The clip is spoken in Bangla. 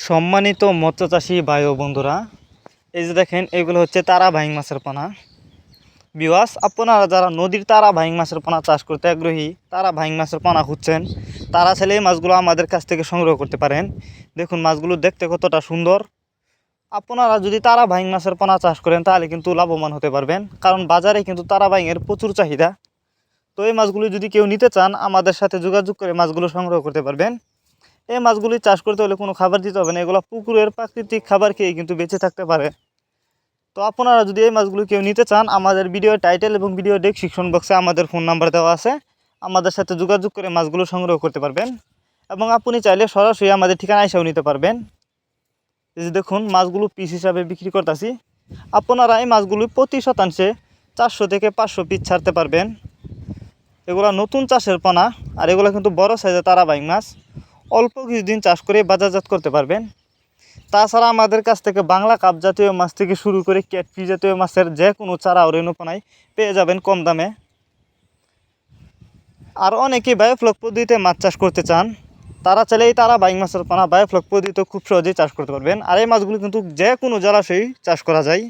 সম্মানিত মৎস্যচাষী ভাই ও বন্ধুরা, এই যে দেখেন এগুলো হচ্ছে তারা বাইং মাছের পোনা। ভিউয়ার্স, আপনারা যারা নদীর তারা বাইং মাছের পোনা চাষ করতে আগ্রহী, তারা বাইং মাছের পোনা খুঁজছেন, তারা চাইলে এই মাছগুলো আমাদের কাছ থেকে সংগ্রহ করতে পারেন। দেখুন মাছগুলো দেখতে কতটা সুন্দর। আপনারা যদি তারা বাইং মাছের পোনা চাষ করেন তাহলে কিন্তু লাভবান হতে পারবেন, কারণ বাজারে কিন্তু তারা বাইংয়ের প্রচুর চাহিদা। তো এই মাছগুলো যদি কেউ নিতে চান আমাদের সাথে যোগাযোগ করে মাছগুলো সংগ্রহ করতে পারবেন। এই মাছগুলি চাষ করতে হলে কোনো খাবার দিতে হবে না, এগুলো পুকুরের প্রাকৃতিক খাবার খেয়ে কিন্তু বেঁচে থাকতে পারে। তো আপনারা যদি এই মাছগুলো কেউ নিতে চান, আমাদের ভিডিও টাইটেল এবং ভিডিও ডেসক্রিপশন বক্সে আমাদের ফোন নাম্বার দেওয়া আছে, আমাদের সাথে যোগাযোগ করে মাছগুলো সংগ্রহ করতে পারবেন। এবং আপনি চাইলে সরাসরি আমাদের ঠিকানা এসেও নিতে পারবেন। এই যে দেখুন মাছগুলো পিস হিসাবে বিক্রি করতেছি। আপনারা এই মাছগুলো প্রতি শতাংশে 400 থেকে 500 পিস ছাড়তে পারবেন। এগুলো নতুন চাষের পোনা, আর এগুলো কিন্তু বড় সাইজের তারা বাইং মাছ। অল্প কিছুদিন চাষ করে বাজারজাত করতে পারবেন। তাছাড়া আমাদের কাছ থেকে বাংলা কাপ জাতীয় মাছ থেকে শুরু করে ক্যাটফি জাতীয় মাছের যে কোনো চারা ও রেণুপোনায় পেয়ে যাবেন কম দামে। আর অনেকেই বায়োফ্লক পদ্ধতিতে মাছ চাষ করতে চান, তারা চাইলেই তারা বাইং মাছের পোনা বায়োফ্লক পদ্ধতিতে খুব সহজেই চাষ করতে পারবেন। আর এই মাছগুলো কিন্তু যে কোনো জলাশয়েই চাষ করা যায়।